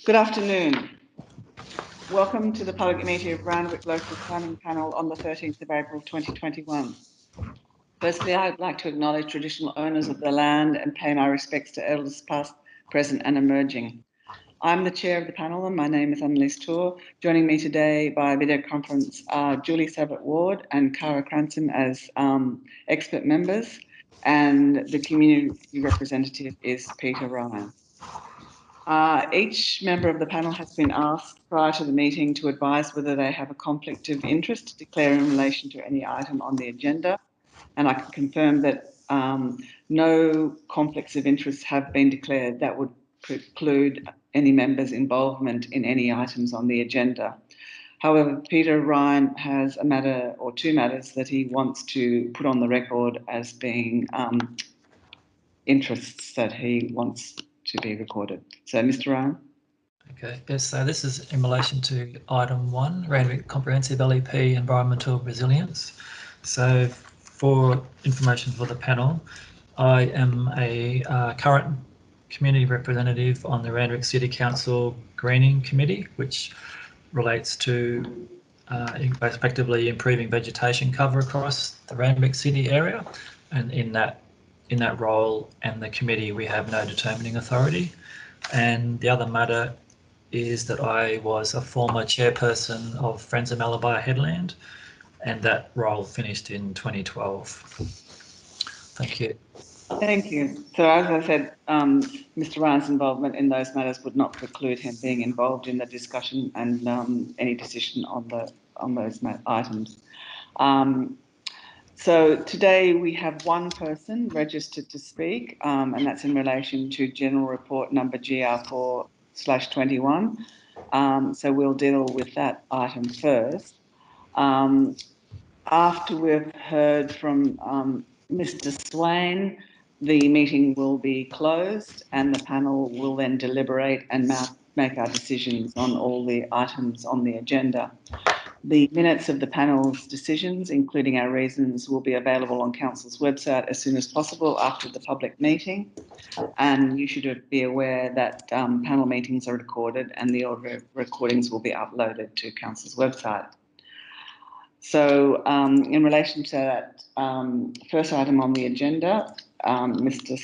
Good afternoon. Welcome to the public meeting of Randwick Local Planning Panel on the 13th of April 2021. Firstly, I'd like to acknowledge traditional owners of the land and pay my respects to elders past, present and emerging. I'm the chair of the panel and my name is Annalise Tour. Joining me today by video conference are Julie Sabat-Ward and Cara Cranston as expert members, and the community representative is Peter Ryan. Each member of the panel has been asked prior to the meeting to advise whether they have a conflict of interest to declare in relation to any item on the agenda, and I can confirm that no conflicts of interest have been declared that would preclude any members' involvement in any items on the agenda. However, Peter Ryan has a matter or two matters that he wants to put on the record as being interests that he wants to be recorded. So, Mr. Ryan. Okay, yes, so this is in relation to item 1, Randwick Comprehensive LEP Environmental Resilience. So for information for the panel, I am a current community representative on the Randwick City Council Greening Committee, which relates to effectively improving vegetation cover across the Randwick City area. And in that role and the committee, we have no determining authority. And the other matter is that I was a former chairperson of Friends of Malabar Headland, and that role finished in 2012. Thank you. Thank you. So as I said, Mr. Ryan's involvement in those matters would not preclude him being involved in the discussion and any decision on those items. So today we have one person registered to speak, and that's in relation to General Report number GR4/21. So we'll deal with that item first. After we've heard from Mr. Swain, the meeting will be closed and the panel will then deliberate and make our decisions on all the items on the agenda. The minutes of the panel's decisions, including our reasons, will be available on Council's website as soon as possible after the public meeting. And you should be aware that panel meetings are recorded and the audio recordings will be uploaded to Council's website. So in relation to that first item on the agenda, Mr.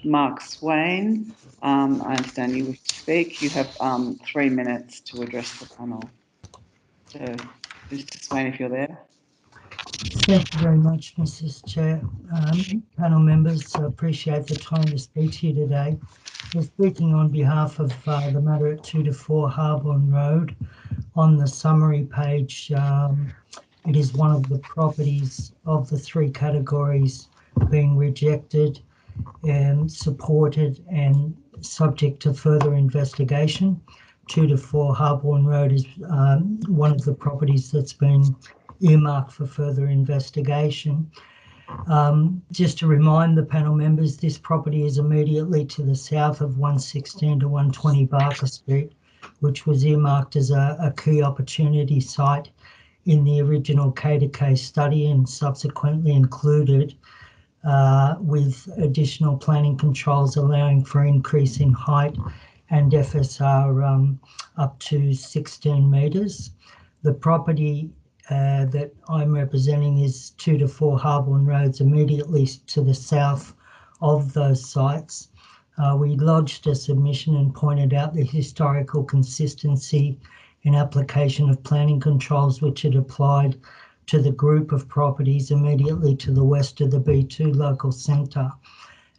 Mark Swain, I understand you wish to speak. You have 3 minutes to address the panel. So, Mr. Swain, if you're there. Thank you very much, Mrs. Chair. Panel members, appreciate the time to speak to you today. We're speaking on behalf of the matter at 2 to 4 Harborne Road. On the summary page, it is one of the properties of the 3 categories being rejected and supported and subject to further investigation. 2 to 4 Harborne Road is one of the properties that's been earmarked for further investigation. Just to remind the panel members, this property is immediately to the south of 116 to 120 Barker Street, which was earmarked as a key opportunity site in the original K2K study and subsequently included with additional planning controls allowing for increase in height and FSR up to 16 metres. The property that I'm representing is 2 to 4 Harborne Roads, immediately to the south of those sites. We lodged a submission and pointed out the historical consistency in application of planning controls which had applied to the group of properties immediately to the west of the B2 local centre,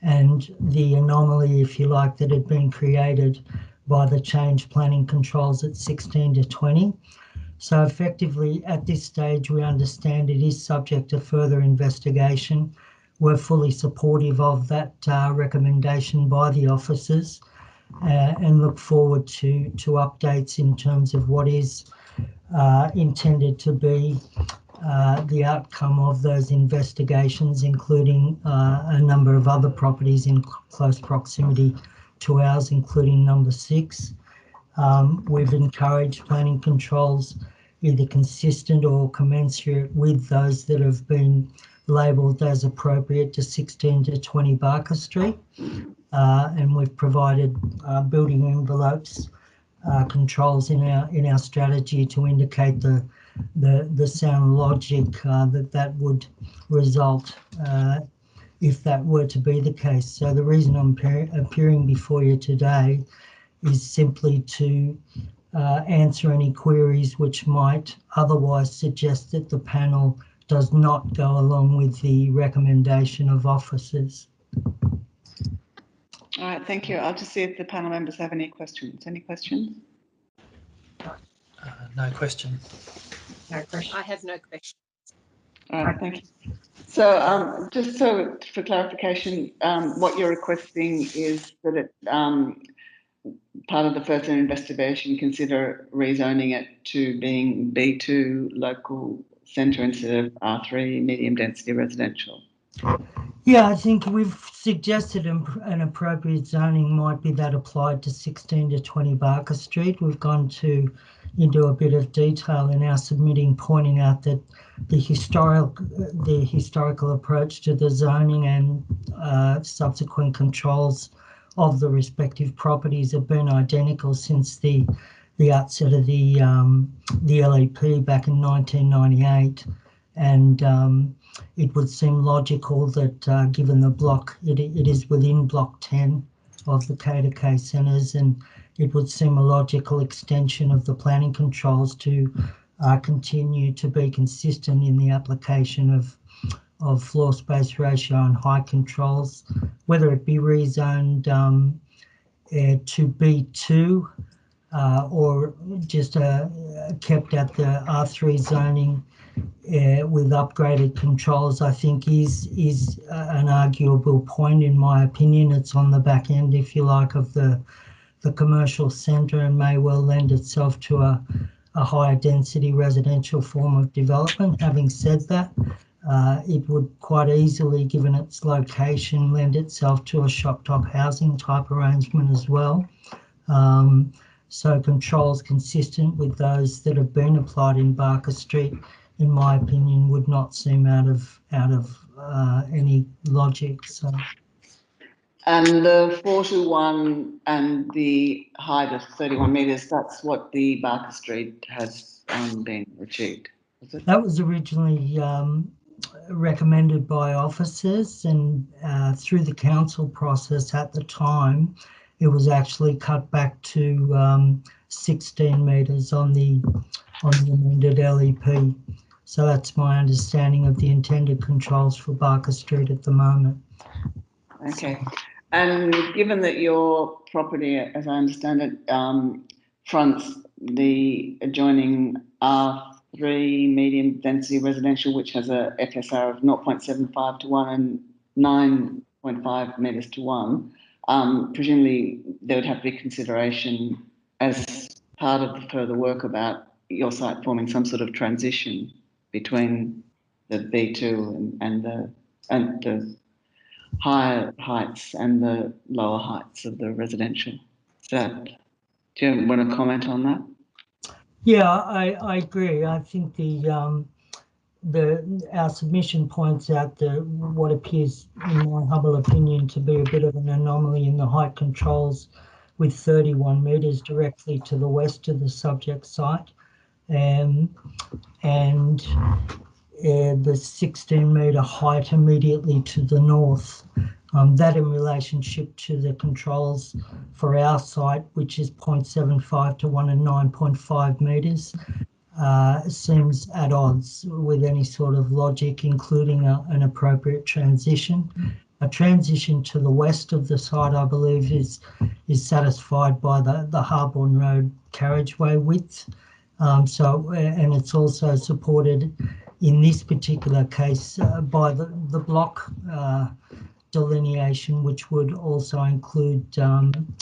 and the anomaly, if you like, that had been created by the change planning controls at 16 to 20. So effectively at this stage we understand it is subject to further investigation. We're fully supportive of that recommendation by the officers and look forward to updates in terms of what is intended to be the outcome of those investigations, including a number of other properties in close proximity to ours, including number 6. We've encouraged planning controls either consistent or commensurate with those that have been labelled as appropriate to 16 to 20 Barker Street, and we've provided building envelopes controls in our strategy to indicate the sound logic that would result if that were to be the case. So the reason I'm appearing before you today is simply to answer any queries which might otherwise suggest that the panel does not go along with the recommendation of officers. All right, thank you. I'll just see if the panel members have any questions. Any questions? No question. No question. I have no question. All right, thank you. So just so for clarification, what you're requesting is that it, part of the first investigation, consider rezoning it to being B2 local centre instead of R3 medium density residential. Yeah, I think we've suggested an appropriate zoning might be that applied to 16 to 20 Barker Street. We've gone into a bit of detail in our submitting, pointing out that the historical approach to the zoning and subsequent controls of the respective properties have been identical since the outset of the LEP back in 1998, and it would seem logical that given the block, it is within block 10 of the K2K centres, and it would seem a logical extension of the planning controls to continue to be consistent in the application of floor space ratio and height controls, whether it be rezoned to B2 or just kept at the R3 zoning with upgraded controls, I think is an arguable point in my opinion. It's on the back end, if you like, of the commercial centre and may well lend itself to a higher density residential form of development. Having said that, it would quite easily, given its location, lend itself to a shop top housing type arrangement as well. So controls consistent with those that have been applied in Barker Street, in my opinion, would not seem out of any logic. So. And the 421 and the height of 31 metres, that's what the Barker Street has been achieved, was it? That was originally recommended by officers, and through the council process at the time, it was actually cut back to 16 metres on the amended LEP. So that's my understanding of the intended controls for Barker Street at the moment. Okay. And given that your property, as I understand it, fronts the adjoining R3 medium density residential, which has a FSR of 0.75 to 1 and 9.5 metres to 1, presumably there would have to be consideration as part of the further work about your site forming some sort of transition between the B2 and the higher heights and the lower heights of the residential. Do you want to comment on that? Yeah, I agree. I think our submission points out what appears, in my humble opinion, to be a bit of an anomaly in the height controls, with 31 metres directly to the west of the subject site, and the 16 metre height immediately to the north. That in relationship to the controls for our site, which is 0.75 to 1 and 9.5 metres, seems at odds with any sort of logic, including an appropriate transition. A transition to the west of the site, I believe, is satisfied by the Harborne Road carriageway width. And it's also supported in this particular case by the block delineation, which would also include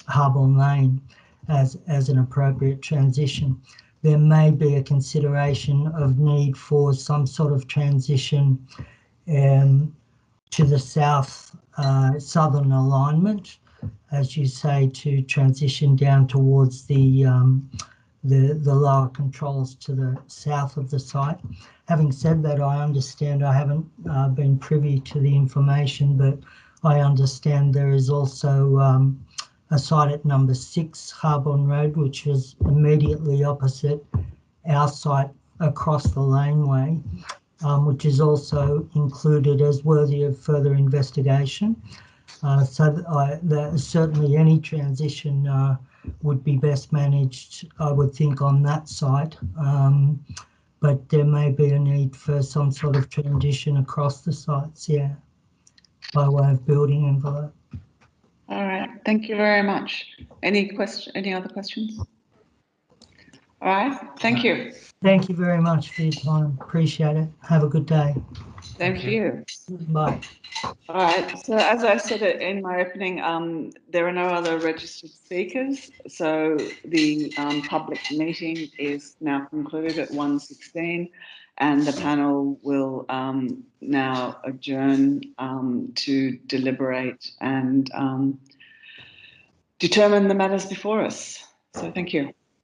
Harborne Lane as an appropriate transition. There may be a consideration of need for some sort of transition to the south southern alignment, as you say, to transition down towards the lower controls to the south of the site. Having said that, I understand, I haven't been privy to the information, but I understand there is also a site at number 6 Harborne Road, which was immediately opposite our site across the laneway, which is also included as worthy of further investigation. So that certainly any transition would be best managed, I would think, on that site. But there may be a need for some sort of transition across the sites, yeah, by way of building envelope. All right, thank you very much. Any other questions? All right, thank you. Thank you very much for your time. Appreciate it. Have a good day. Same to you. Bye. All right, so as I said in my opening, there are no other registered speakers, so the public meeting is now concluded at 1:16, and the panel will now adjourn to deliberate and determine the matters before us. So thank you.